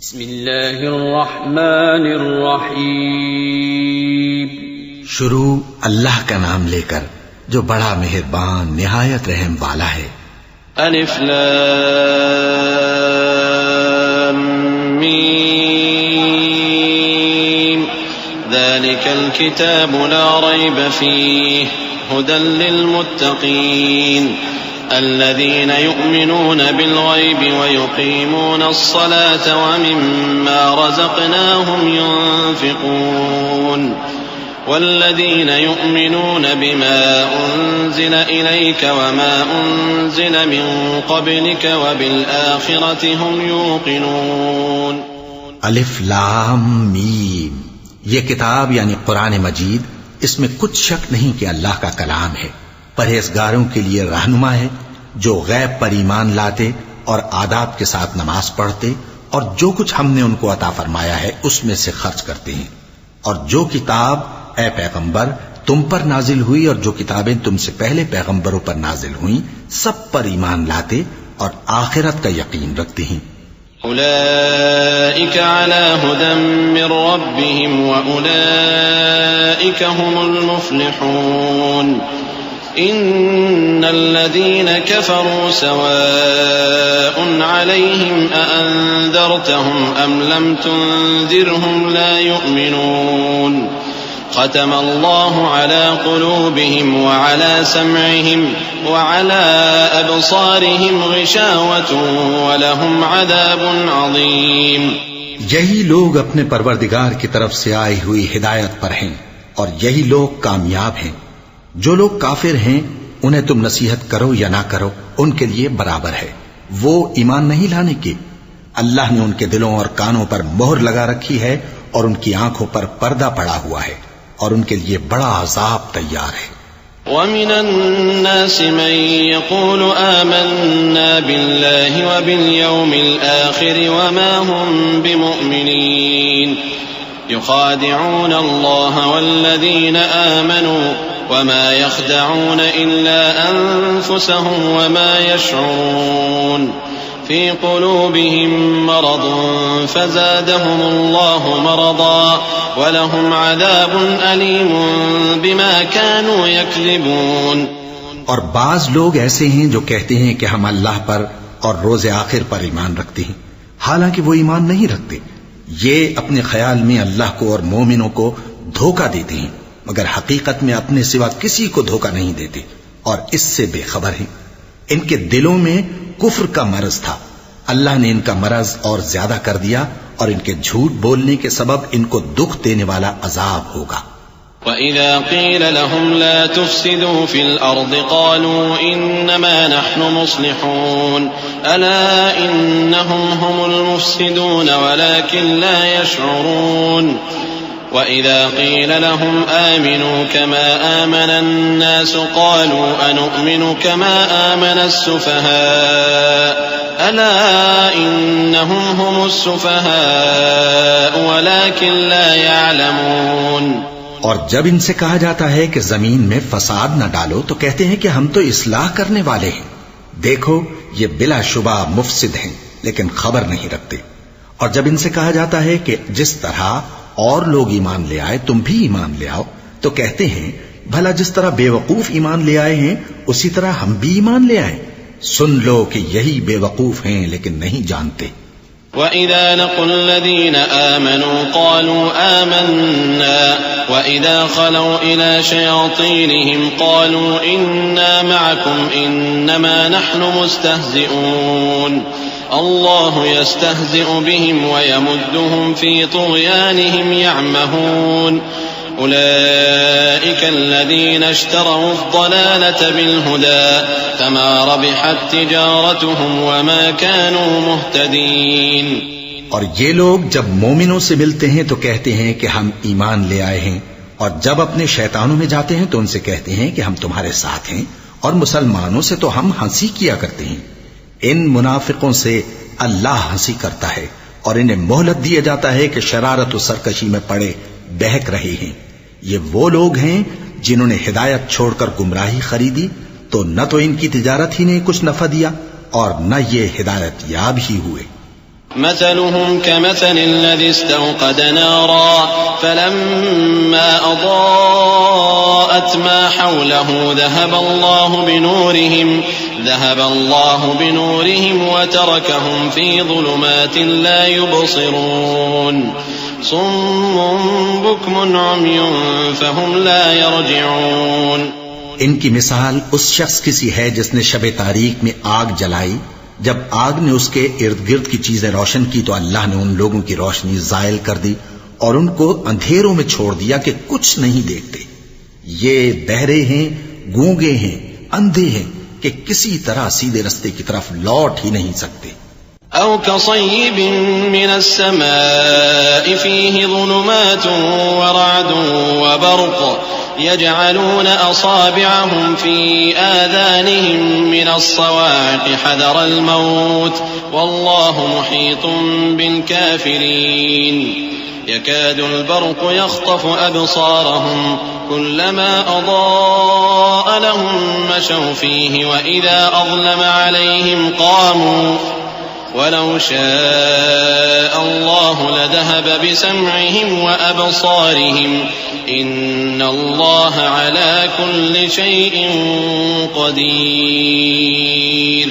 بسم اللہ الرحمن الرحیم. شروع اللہ کا نام لے کر جو بڑا مہربان نہایت رحم والا ہے. الف لام میم ذلك الكتاب لا ريب فيه هدى للمتقين الذين يؤمنون بالغيب ويقيمون الصلاة ومما رزقناهم ينفقون والذين يؤمنون بما أنزل إليك وما أنزل من قبلك وبالآخرة هم يوقنون. الف لام میم، یہ کتاب یعنی قرآن مجید، اس میں کچھ شک نہیں کہ اللہ کا کلام ہے، پرہیزگاروں کے لیے رہنما ہے جو غیب پر ایمان لاتے اور آداب کے ساتھ نماز پڑھتے اور جو کچھ ہم نے ان کو عطا فرمایا ہے اس میں سے خرچ کرتے ہیں، اور جو کتاب اے پیغمبر تم پر نازل ہوئی اور جو کتابیں تم سے پہلے پیغمبروں پر نازل ہوئیں سب پر ایمان لاتے اور آخرت کا یقین رکھتے ہیں. أولئك على هدى من ربهم وأولئك هم المفلحون. إن الذين كفروا سواء عليهم أأنذرتهم أم لم تنذرهم لا يؤمنون. ختم الله على قلوبهم وعلى سمعهم وعلى أبصارهم غشاوة ولهم عذاب عظيم. یہی لوگ اپنے پروردگار کی طرف سے آئی ہوئی ہدایت پر ہیں اور یہی لوگ کامیاب ہیں. جو لوگ کافر ہیں انہیں تم نصیحت کرو یا نہ کرو ان کے لیے برابر ہے، وہ ایمان نہیں لانے کے. اللہ نے ان کے دلوں اور کانوں پر مہر لگا رکھی ہے اور ان کی آنکھوں پر پردہ پڑا ہوا ہے اور ان کے لیے بڑا عذاب تیار ہے. وَمِنَ النَّاسِ مَن يَقُولُ آمَنَّا بِاللَّهِ وَبِالْيَوْمِ الْآخِرِ وَمَا هُمْ بِمُؤْمِنِينَ يُخَادِعُونَ اللَّهَ وَالَّذِينَ آمَنُوا وَمَا يَخْدَعُونَ إِلَّا أَنفُسَهُمْ وَمَا يَشْعُرُونَ في قلوبهم مرض فزادهم الله مرضا ولهم عذاب أليم بما كانوا يكذبون. اور بعض لوگ ایسے ہیں جو کہتے ہیں کہ ہم اللہ پر اور روز آخر پر ایمان رکھتے ہیں، حالانکہ وہ ایمان نہیں رکھتے. یہ اپنے خیال میں اللہ کو اور مومنوں کو دھوکہ دیتے ہیں مگر حقیقت میں اپنے سوا کسی کو دھوکہ نہیں دیتے اور اس سے بے خبر ہیں. ان کے دلوں میں کفر کا مرض تھا، اللہ نے ان کا مرض اور زیادہ کر دیا اور ان کے جھوٹ بولنے کے سبب ان کو دکھ دینے والا عذاب ہوگا. وَإِذَا قِيلَ لَهُمْ لَا تُفْسِدُوا فِي الْأَرْضِ قَالُوا إِنَّمَا نَحْنُ مُصْلِحُونَ أَلَا إِنَّهُمْ هُمُ الْمُفْسِدُونَ وَلَكِنْ لَا يَشْعُرُونَ. وَإِذَا قِيلَ لَهُمْ آمِنُوا كَمَا آمَنَ النَّاسُ قَالُوا أَنُؤْمِنُ كَمَا آمَنَ السُّفَهَاءُ أَلَا إِنَّهُمْ هُمُ السُّفَهَاءُ وَلَكِنْ لَا يَعْلَمُونَ. اور جب ان سے کہا جاتا ہے کہ زمین میں فساد نہ ڈالو تو کہتے ہیں کہ ہم تو اصلاح کرنے والے ہیں. دیکھو یہ بلا شبہ مفسد ہیں لیکن خبر نہیں رکھتے. اور جب ان سے کہا جاتا ہے کہ جس طرح اور لوگ ایمان لے آئے تم بھی ایمان لے آؤ تو کہتے ہیں بھلا جس طرح بے وقوف ایمان لے آئے ہیں اسی طرح ہم بھی ایمان لے آئیں. سن لو کہ یہی بے وقوف ہیں لیکن نہیں جانتے. وَإِذَا لَقُوا الَّذِينَ آمَنُوا قَالُوا آمَنَّا وَإِذَا خَلَوْا إِلَى شَيَاطِينِهِمْ قَالُوا إِنَّا مَعَكُمْ إِنَّمَا نَحْنُ مُسْتَهْزِئُونَ. الله يستهزئ بهم ويمدهم في طغيانهم يعمهون. أولئك الذين اشتروا الضلالة بالهدى فما ربحت تجارتهم وما كانوا مهتدين. اور یہ لوگ جب مومنوں سے ملتے ہیں تو کہتے ہیں کہ ہم ایمان لے آئے ہیں، اور جب اپنے شیطانوں میں جاتے ہیں تو ان سے کہتے ہیں کہ ہم تمہارے ساتھ ہیں، اور مسلمانوں سے تو ہم ہنسی کیا کرتے ہیں. ان منافقوں سے اللہ ہنسی کرتا ہے اور انہیں مہلت دیا جاتا ہے کہ شرارت و سرکشی میں پڑے بہک رہے ہیں. یہ وہ لوگ ہیں جنہوں نے ہدایت چھوڑ کر گمراہی خریدی تو نہ تو ان کی تجارت ہی نے کچھ نفع دیا اور نہ یہ ہدایت یاب ہی ہوئے. مثلهم كمثل الذي استوقد نارا فلما أضاءت ما حوله ذهب الله بنورهم وتركهم في ظلمات لا يبصرون صم بكم عمي فهم لا يرجعون. ان کی مثال اس شخص کی سی ہے جس نے شب تاریک میں آگ جلائی. جب آگ نے اس کے ارد گرد کی چیزیں روشن کی تو اللہ نے ان لوگوں کی روشنی زائل کر دی اور ان کو اندھیروں میں چھوڑ دیا کہ کچھ نہیں دیکھتے. یہ بہرے ہیں، گونگے ہیں، اندھے ہیں کہ کسی طرح سیدھے رستے کی طرف لوٹ ہی نہیں سکتے. أو كصيب من السماء فيه ظلمات ورعد وبرق يجعلون أصابعهم في آذانهم من الصواعق حذر الموت والله محيط بالكافرين. يكاد البرق يخطف أبصارهم كلما أضاء لهم مشوا فيه وإذا أظلم عليهم قاموا ولو شاء الله لذهب بسمعهم وأبصارهم إن الله على كل شيء قدير.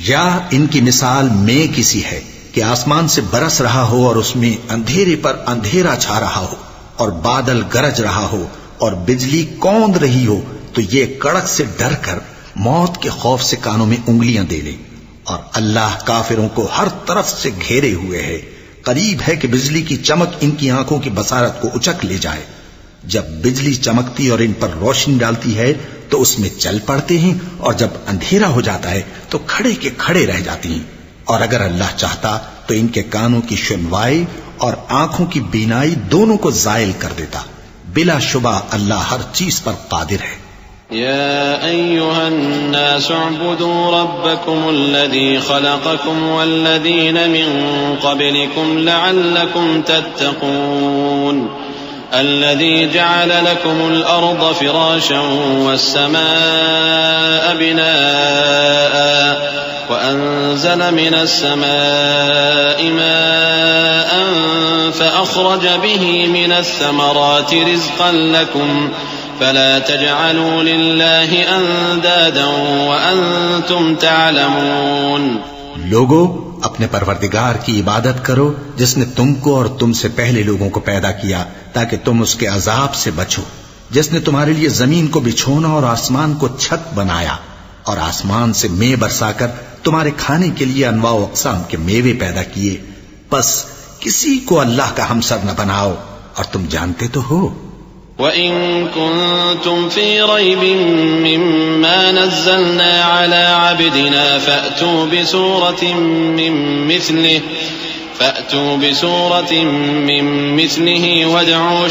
یا ان کی مثال میں کسی ہے کہ آسمان سے برس رہا ہو اور اس میں اندھیرے پر اندھیرا چھا رہا ہو اور بادل گرج رہا ہو اور بجلی کوند رہی ہو تو یہ کڑک سے ڈر کر موت کے خوف سے کانوں میں انگلیاں دے لے. اور اللہ کافروں کو ہر طرف سے گھیرے ہوئے ہے. قریب ہے کہ بجلی کی چمک ان کی آنکھوں کی بصارت کو اچک لے جائے. جب بجلی چمکتی اور ان پر روشنی ڈالتی ہے تو اس میں چل پڑتے ہیں اور جب اندھیرا ہو جاتا ہے تو کھڑے کے کھڑے رہ جاتی ہیں. اور اگر اللہ چاہتا تو ان کے کانوں کی سنوائی اور آنکھوں کی بینائی دونوں کو زائل کر دیتا. بلا شبہ اللہ ہر چیز پر قادر ہے. يا أيها الناس اعبدوا ربكم الذي خلقكم والذين من قبلكم لعلكم تتقون. الذي جعل لكم الأرض فراشا والسماء بناء وأنزل من السماء ماء فأخرج به من الثمرات رزقا لكم فلا تجعلوا لله اندادا وانتم تعلمون. لوگو اپنے پروردگار کی عبادت کرو جس نے تم کو اور تم سے پہلے لوگوں کو پیدا کیا تاکہ تم اس کے عذاب سے بچو. جس نے تمہارے لیے زمین کو بچھونا اور آسمان کو چھت بنایا اور آسمان سے مے برسا کر تمہارے کھانے کے لیے انواع و اقسام کے میوے پیدا کیے. پس کسی کو اللہ کا ہمسر نہ بناؤ اور تم جانتے تو ہو. وَإِن كُنتُمْ فِي رَيْبٍ مِّمَّا نَزَّلْنَا عَلَىٰ عَبْدِنَا فَأْتُوا بِسُورَةٍ مِّن مِّثْلِهِ وَادْعُوا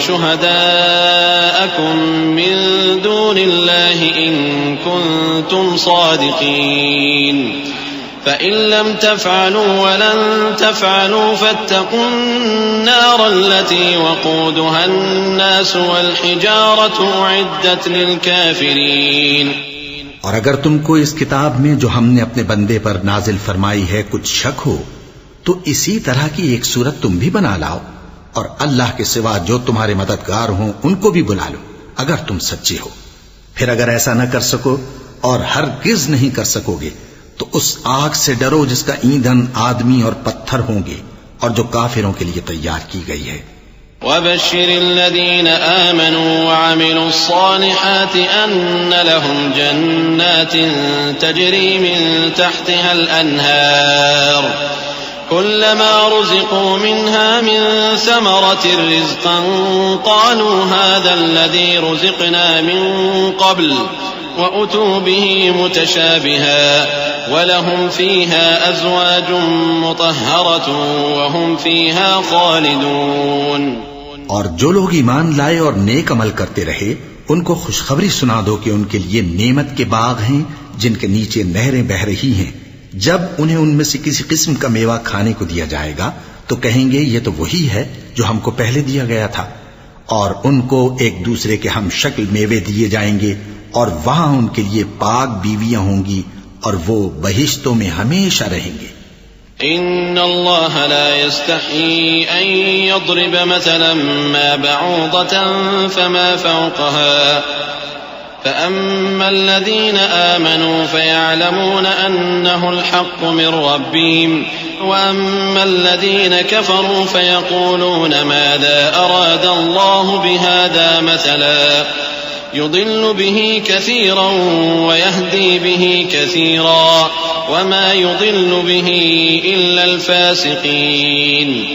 شُهَدَاءَكُم مِّن دُونِ اللَّهِ إِن كُنتُمْ صَادِقِينَ. فَإِن لَّمْ تَفْعَلُوا وَلَن تَفْعَلُوا فَاتَّقُوا النَّارَ الَّتِي وَقُودُهَا النَّاسُ وَالْحِجَارَةُ أُعِدَّتْ لِلْكَافِرِينَ. اور اگر تم کو اس کتاب میں جو ہم نے اپنے بندے پر نازل فرمائی ہے کچھ شک ہو تو اسی طرح کی ایک صورت تم بھی بنا لاؤ اور اللہ کے سوا جو تمہارے مددگار ہوں ان کو بھی بلا لو اگر تم سچے ہو. پھر اگر ایسا نہ کر سکو اور ہرگز نہیں کر سکو گے تو اس آگ سے ڈرو جس کا ایندھن آدمی اور پتھر ہوں گے اور جو کافروں کے لیے تیار کی گئی ہے. وَبَشِّرِ الَّذِينَ آمَنُوا وَعَمِلُوا الصَّالِحَاتِ أَنَّ لَهُمْ جَنَّاتٍ تَجْرِي مِن تَحْتِهَا الْأَنْهَارُ كُلَّمَا رُزِقُوا مِنْهَا مِن ثَمَرَةٍ رِزْقًا قَالُوا هَذَا الَّذِي رُزِقْنَا مِن قَبْلُ وَأُتُوا بِهِ مُتَشَابِهًا وَلَهُمْ فِيهَا أَزْوَاجٌ مُطَهَّرَةٌ وَهُمْ فِيهَا خَالِدُونَ. اور جو لوگ ایمان لائے اور نیک عمل کرتے رہے ان کو خوشخبری سنا دو کہ ان کے لیے نعمت کے باغ ہیں جن کے نیچے نہریں بہ رہی ہیں. جب انہیں ان میں سے کسی قسم کا میوہ کھانے کو دیا جائے گا تو کہیں گے یہ تو وہی ہے جو ہم کو پہلے دیا گیا تھا. اور ان کو ایک دوسرے کے ہم شکل میوے دیے جائیں گے اور وہاں ان کے لیے پاک بیویاں ہوں گی اور وہ بہشتوں میں ہمیشہ رہیں گے. ان اللہ لا يستحيي ان يضرب مثلا ما بعوضة فما فوقها فأما الذين آمنوا فيعلمون أنه الحق من ربهم وأما الذين كفروا فيقولون ماذا أراد الله بهذا مثلا يضل به كثيرا ويهدي به كثيرا وما يضل به إلا الفاسقين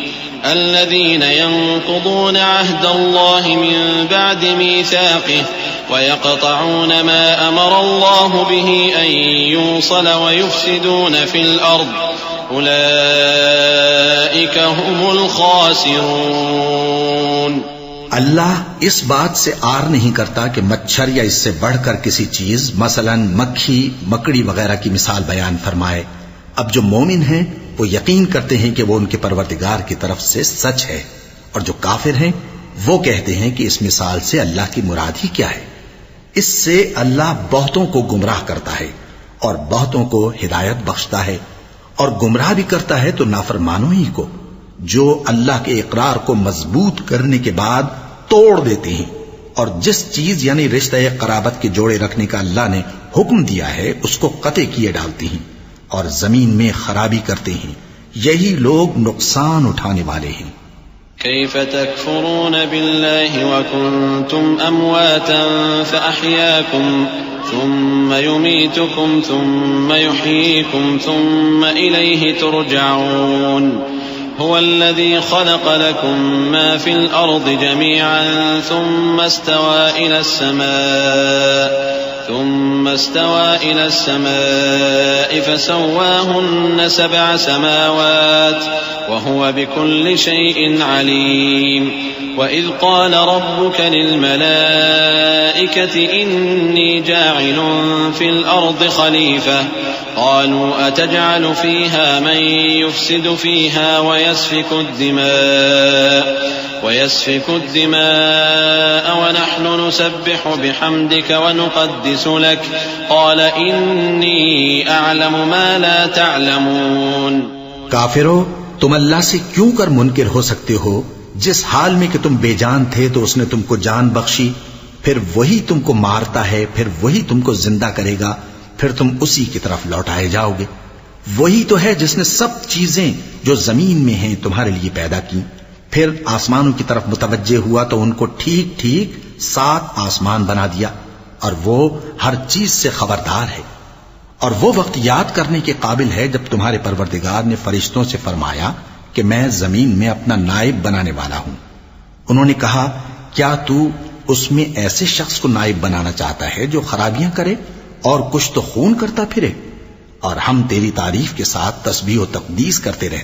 الذين ينقضون عهد الله من بعد ميثاقه ويقطعون ما أمر الله به أن يوصل ويفسدون في الأرض أولئك هم الخاسرون. اللہ اس بات سے آر نہیں کرتا کہ مچھر یا اس سے بڑھ کر کسی چیز مثلا مکھی مکڑی وغیرہ کی مثال بیان فرمائے. اب جو مومن ہیں وہ یقین کرتے ہیں کہ وہ ان کے پروردگار کی طرف سے سچ ہے، اور جو کافر ہیں وہ کہتے ہیں کہ اس مثال سے اللہ کی مراد ہی کیا ہے. اس سے اللہ بہتوں کو گمراہ کرتا ہے اور بہتوں کو ہدایت بخشتا ہے، اور گمراہ بھی کرتا ہے تو نافرمانوں ہی کو، جو اللہ کے اقرار کو مضبوط کرنے کے بعد توڑ دیتے ہیں، اور جس چیز یعنی رشتہ قرابت کے جوڑے رکھنے کا اللہ نے حکم دیا ہے اس کو قطع کیے ڈالتے ہیں اور زمین میں خرابی کرتے ہیں. یہی لوگ نقصان اٹھانے والے ہیں. كيف تكفرون بالله وكنتم أمواتا فأحياكم ثم يميتكم ثم يحييكم ثم إليه ترجعون. هو الذي خلق لكم ما في الأرض جميعا ثم استوى إلى السماء فسواهن 7 سماوات وهو بكل شيء عليم. وإذ قال ربك للملائكة إني جاعل في الأرض خليفة قالوا أتجعل فيها من يفسد فيها ويسفك الدماء ونحن نسبح بحمدك ونقدس لك قال إني أعلم ما لا تعلمون. کافرو، تم اللہ سے کیوں کر منکر ہو سکتے ہو؟ جس حال میں کہ تم بے جان تھے تو اس نے تم کو جان بخشی، پھر وہی تم کو مارتا ہے، پھر وہی تم کو زندہ کرے گا، پھر تم اسی کی طرف لوٹائے جاؤ گے. وہی تو ہے جس نے سب چیزیں جو زمین میں ہیں تمہارے لیے پیدا کی، پھر آسمانوں کی طرف متوجہ ہوا تو ان کو ٹھیک ٹھیک 7 آسمان بنا دیا، اور وہ ہر چیز سے خبردار ہے. اور وہ وقت یاد کرنے کے قابل ہے جب تمہارے پروردگار نے فرشتوں سے فرمایا کہ میں زمین میں اپنا نائب بنانے والا ہوں. انہوں نے کہا کیا تو اس میں ایسے شخص کو نائب بنانا چاہتا ہے جو خرابیاں کرے اور کچھ تو خون کرتا پھرے؟ اور ہم تیری تعریف کے ساتھ تسبیح و تقدیس کرتے رہتے